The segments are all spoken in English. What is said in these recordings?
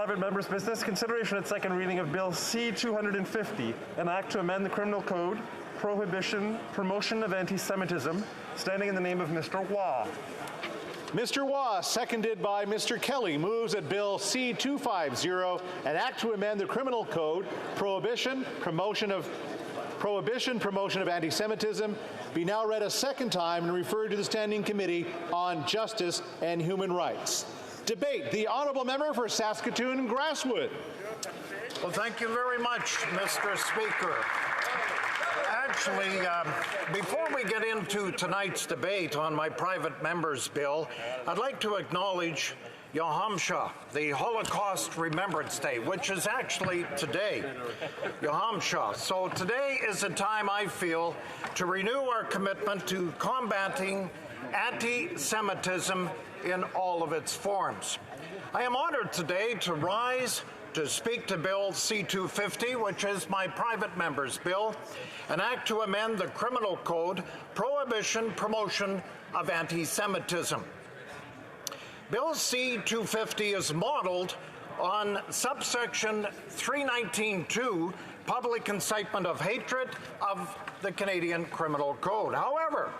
private member's business, consideration at second reading of Bill C-250, an act to amend the Criminal Code, prohibition, promotion of antisemitism, standing in the name of Mr. Waugh. Mr. Waugh, seconded by Mr. Kelly, moves that Bill C-250, an act to amend the Criminal Code, prohibition, promotion of antisemitism, be now read a second time and referred to the Standing Committee on Justice and Human Rights. Debate. The Honourable Member for Saskatoon-Grasswood. Well, thank you very much, Mr. Speaker. Actually, before we get into tonight's debate on my private member's bill, I'd like to acknowledge Yahamsha, the Holocaust Remembrance Day, which is actually today, Yahamsha. So today is a time, I feel, to renew our commitment to combating anti-Semitism in all of its forms. I am honored today to rise to speak to Bill C-250, which is my private member's bill, an act to amend the Criminal Code, prohibition, promotion of anti-Semitism. Bill C-250 is modeled on subsection 319(2), public incitement of hatred of the Canadian Criminal Code. However,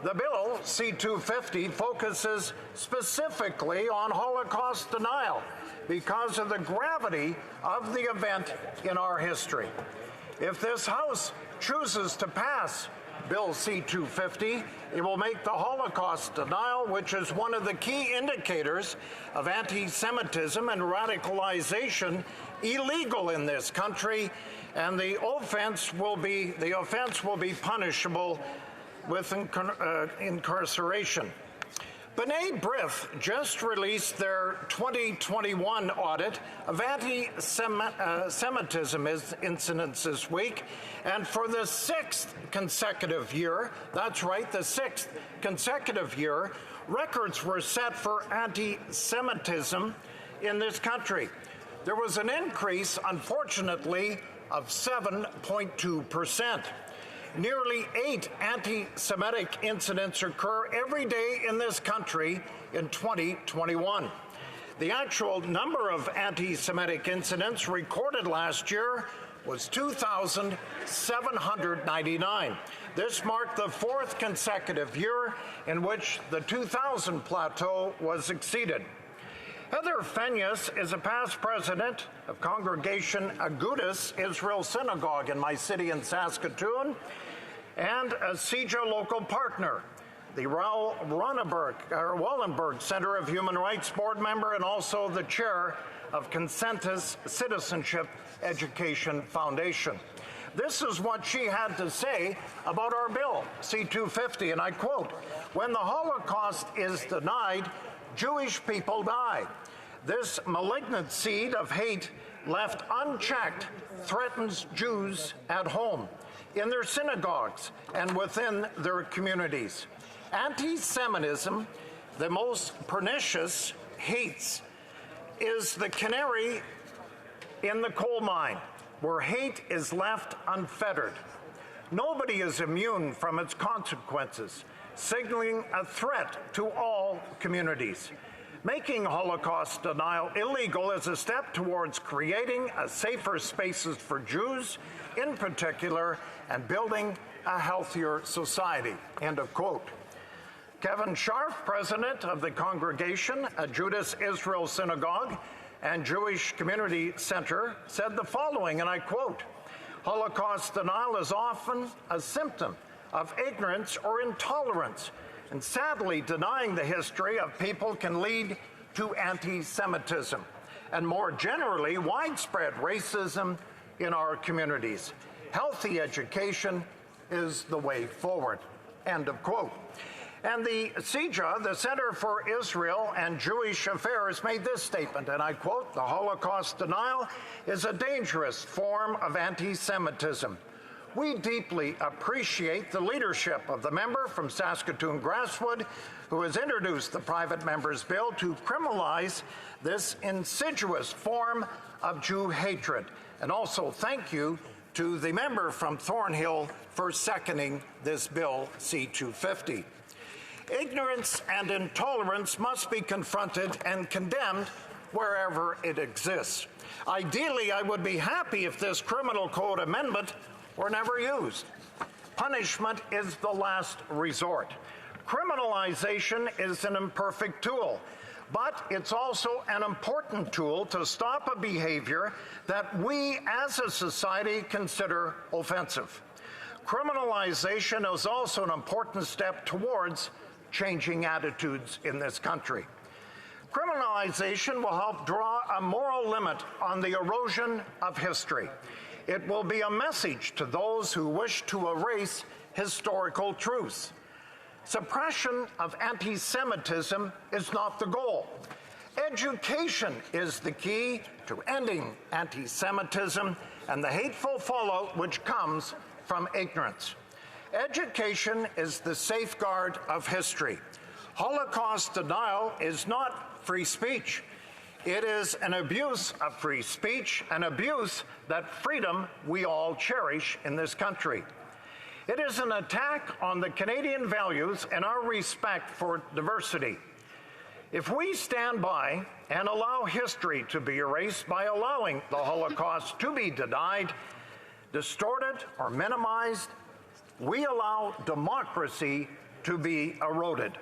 the bill C-250 focuses specifically on Holocaust denial because of the gravity of the event in our history. If this House chooses to pass Bill C-250, it will make the Holocaust denial, which is one of the key indicators of anti-Semitism and radicalization, illegal in this country, and the offense will be punishable with incarceration. B'nai B'rith just released their 2021 audit of anti-Semitism incidents this week, and for the sixth consecutive year, that's right, the sixth consecutive year, records were set for anti-Semitism in this country. There was an increase, unfortunately, of 7.2%. Nearly 8 anti-Semitic incidents occur every day in this country in 2021. The actual number of anti-Semitic incidents recorded last year was 2,799. This marked the fourth consecutive year in which the 2,000 plateau was exceeded. Heather Fenyas is a past president of Congregation Agudas Israel Synagogue in my city in Saskatoon, and a CJA local partner, the Wallenberg Center of Human Rights board member, and also the chair of Consensus Citizenship Education Foundation. This is what she had to say about our bill, C-250, and I quote, "When the Holocaust is denied, Jewish people die. This malignant seed of hate left unchecked threatens Jews at home, in their synagogues, and within their communities. Anti-Semitism, the most pernicious hates, is the canary in the coal mine, where hate is left unfettered. Nobody is immune from its consequences, signaling a threat to all communities. Making Holocaust denial illegal is a step towards creating a safer spaces for Jews, in particular, and building a healthier society." End of quote. Kevin Scharf, president of the Congregation Agudas Israel Synagogue and Jewish Community Center, said the following, and I quote, "Holocaust denial is often a symptom of ignorance or intolerance, and sadly, denying the history of people can lead to anti-Semitism, and more generally, widespread racism in our communities. Healthy education is the way forward." End of quote. And the CJA, the Center for Israel and Jewish Affairs, made this statement, and I quote, "The Holocaust denial is a dangerous form of anti-Semitism. We deeply appreciate the leadership of the member from Saskatoon-Grasswood who has introduced the private member's bill to criminalize this insidious form of Jew hatred. And also thank you to the member from Thornhill for seconding this bill C-250. Ignorance and intolerance must be confronted and condemned wherever it exists. Ideally, I would be happy if this criminal code amendment were never used. Punishment is the last resort. Criminalization is an imperfect tool, but it's also an important tool to stop a behavior that we as a society consider offensive. Criminalization is also an important step towards changing attitudes in this country. Criminalization will help draw a moral limit on the erosion of history. It will be a message to those who wish to erase historical truths. Suppression of anti-Semitism is not the goal. Education is the key to ending anti-Semitism and the hateful fallout which comes from ignorance. Education is the safeguard of history. Holocaust denial is not free speech. It is an abuse of free speech, an abuse that freedom we all cherish in this country. It is an attack on the Canadian values and our respect for diversity. If we stand by and allow history to be erased by allowing the Holocaust to be denied, distorted, or minimized, we allow democracy to be eroded.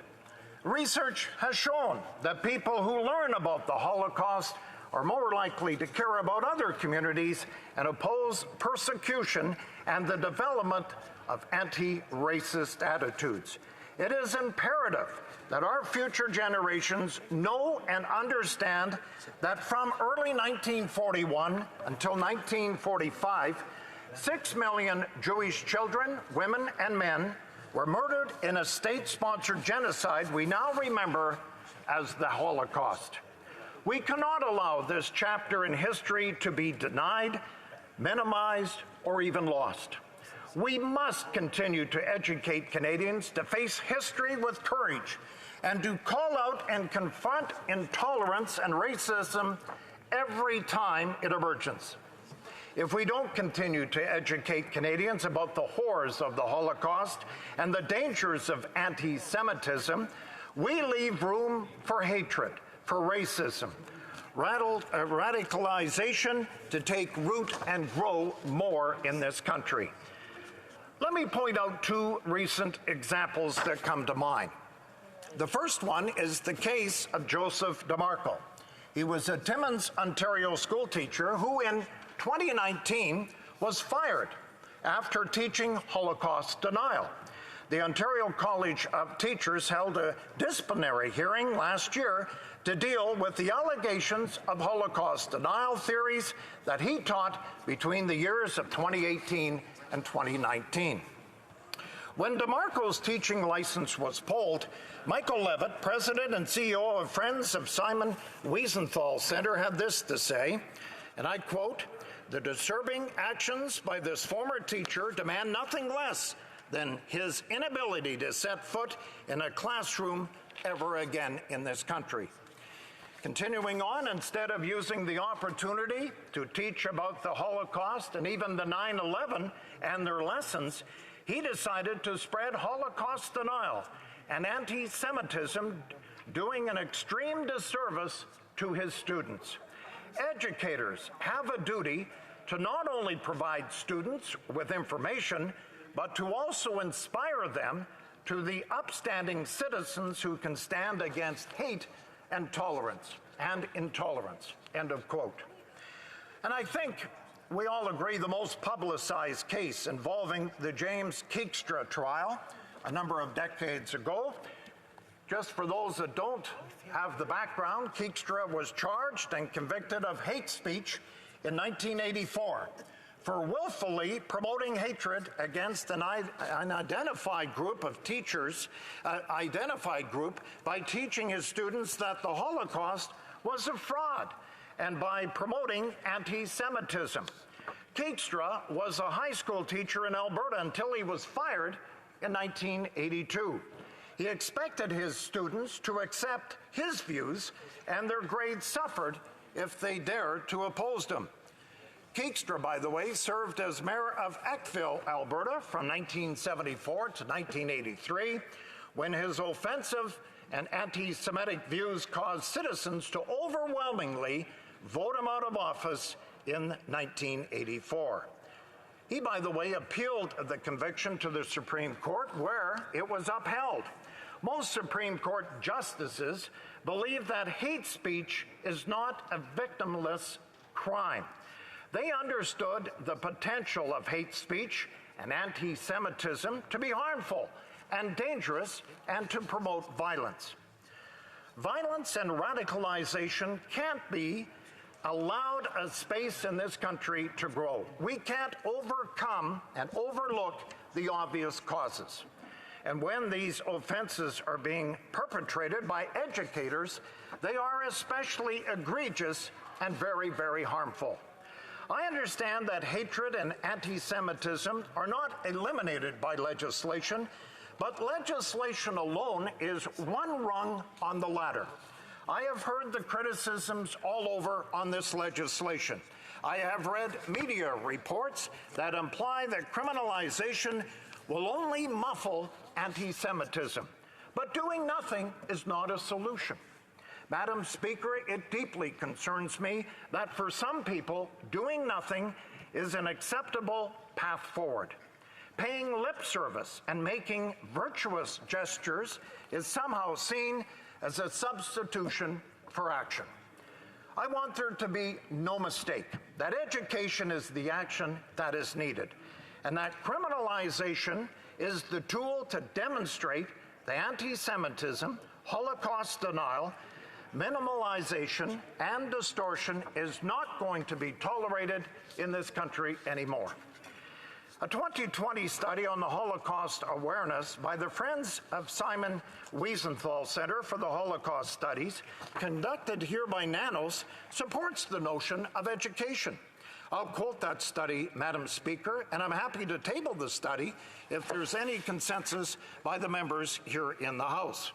Research has shown that people who learn about the Holocaust are more likely to care about other communities and oppose persecution and the development of anti-racist attitudes. It is imperative that our future generations know and understand that from early 1941 until 1945, 6 million Jewish children, women, and men were murdered in a state-sponsored genocide we now remember as the Holocaust. We cannot allow this chapter in history to be denied, minimized, or even lost. We must continue to educate Canadians to face history with courage and to call out and confront intolerance and racism every time it emerges. If we don't continue to educate Canadians about the horrors of the Holocaust and the dangers of anti-Semitism, we leave room for hatred, for racism, radicalization to take root and grow more in this country. Let me point out two recent examples that come to mind. The first one is the case of Joseph Demarco. He was a Timmins, Ontario school teacher who in 2019 was fired after teaching Holocaust denial. The Ontario College of Teachers held a disciplinary hearing last year to deal with the allegations of Holocaust denial theories that he taught between the years of 2018 and 2019. When Demarco's teaching license was pulled, Michael Levitt, president and CEO of Friends of Simon Wiesenthal Center, had this to say, and I quote, "The disturbing actions by this former teacher demand nothing less than his inability to set foot in a classroom ever again in this country." Continuing on, instead of using the opportunity to teach about the Holocaust and even the 9/11 and their lessons, he decided to spread Holocaust denial and anti-Semitism, doing an extreme disservice to his students. Educators have a duty to not only provide students with information, but to also inspire them to the upstanding citizens who can stand against hate and tolerance and intolerance, end of quote. And I think we all agree the most publicized case involving the James Kickster trial a number of decades ago. Just for those that don't have the background, Kickster was charged and convicted of hate speech in 1984 for willfully promoting hatred against an identified group of teachers, by teaching his students that the Holocaust was a fraud and by promoting anti-Semitism. Kickster was a high school teacher in Alberta until he was fired in 1982. He expected his students to accept his views, and their grades suffered if they dared to oppose them. Kickster, by the way, served as mayor of Eckville, Alberta from 1974 to 1983, when his offensive and anti-Semitic views caused citizens to overwhelmingly vote him out of office in 1984. He, by the way, appealed the conviction to the Supreme Court, where it was upheld. Most Supreme Court justices believe that hate speech is not a victimless crime. They understood the potential of hate speech and anti-Semitism to be harmful and dangerous and to promote violence. Violence and radicalization can't be allowed a space in this country to grow. We can't overcome and overlook the obvious causes. And when these offenses are being perpetrated by educators, they are especially egregious and very, very harmful. I understand that hatred and anti-Semitism are not eliminated by legislation, but legislation alone is one rung on the ladder. I have heard the criticisms all over on this legislation. I have read media reports that imply that criminalization will only muffle anti-Semitism. But doing nothing is not a solution. Madam Speaker, it deeply concerns me that for some people, doing nothing is an acceptable path forward. Paying lip service and making virtuous gestures is somehow seen as a substitution for action. I want there to be no mistake that education is the action that is needed, and that criminalization is the tool to demonstrate the anti-Semitism, Holocaust denial, minimalization, and distortion is not going to be tolerated in this country anymore. A 2020 study on the Holocaust awareness by the Friends of Simon Wiesenthal Center for the Holocaust Studies, conducted here by Nanos, supports the notion of education. I'll quote that study, Madam Speaker, and I'm happy to table the study if there's any consensus by the members here in the House.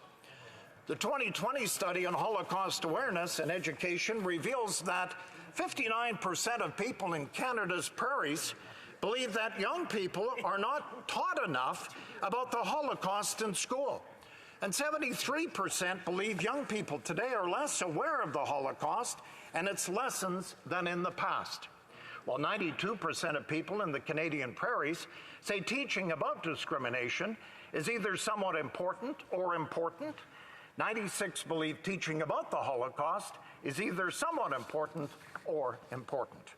The 2020 study on Holocaust awareness and education reveals that 59% of people in Canada's prairies believe that young people are not taught enough about the Holocaust in school. And 73% believe young people today are less aware of the Holocaust and its lessons than in the past. While 92% of people in the Canadian prairies say teaching about discrimination is either somewhat important or important, 96 believe teaching about the Holocaust is either somewhat important or important.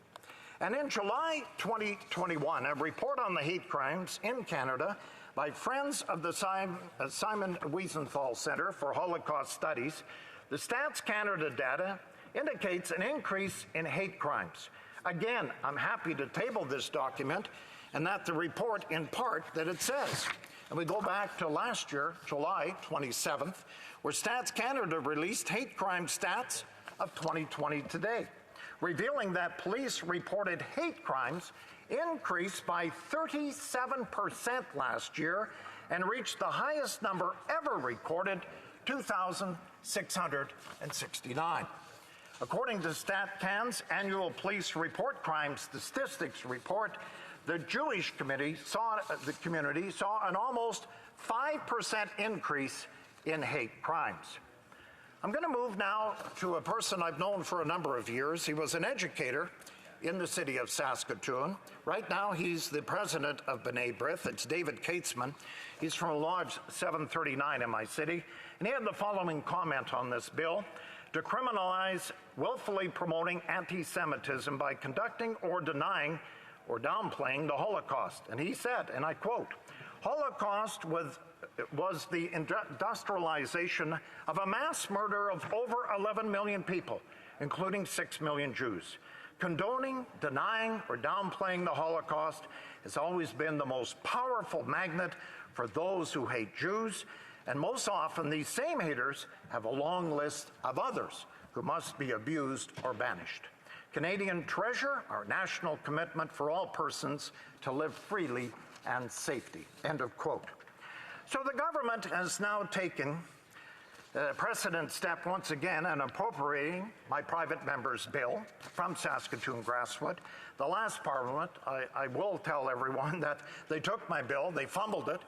And in July 2021, a report on the hate crimes in Canada by Friends of the Simon Wiesenthal Center for Holocaust Studies, the Stats Canada data indicates an increase in hate crimes. Again, I'm happy to table this document, and that the report in part that it says. And we go back to last year, July 27th, where Stats Canada released hate crime stats of 2020 today, revealing that police reported hate crimes increased by 37% last year and reached the highest number ever recorded, 2,669. According to StatCan's annual police report crime statistics report, the Jewish community saw an almost 5% increase in hate crimes. I'm going to move now to a person I've known for a number of years. He was an educator in the city of Saskatoon. Right now, he's the president of B'nai B'rith. It's David Katesman. He's from Lodge 739 in my city. And he had the following comment on this bill: to criminalize willfully promoting anti-Semitism by conducting or denying or downplaying the Holocaust. And he said, and I quote, "Holocaust was the industrialization of a mass murder of over 11 million people, including 6 million Jews. Condoning, denying, or downplaying the Holocaust has always been the most powerful magnet for those who hate Jews, and most often these same haters have a long list of others who must be abused or banished. Canadian treasure our national commitment for all persons to live freely and safety." End of quote. So the government has now taken a precedent step once again in appropriating my private member's bill from Saskatoon-Grasswood. The last Parliament, I will tell everyone that they took my bill, they fumbled it,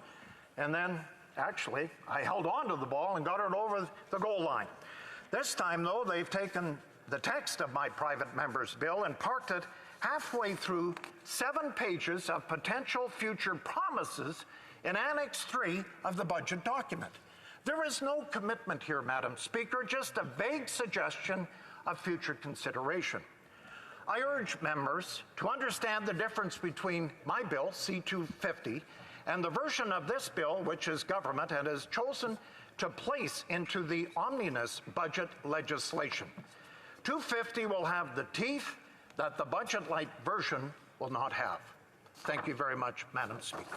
and then Actually, I held on to the ball and got it over the goal line. This time, though, they've taken the text of my private member's bill and parked it halfway through 7 pages of potential future promises in Annex 3 of the budget document. There is no commitment here, Madam Speaker, just a vague suggestion of future consideration. I urge members to understand the difference between my bill, C-250, and the version of this bill, which is government and has chosen to place into the omnibus budget legislation. 250 will have the teeth that the budget-like version will not have. Thank you very much, Madam Speaker.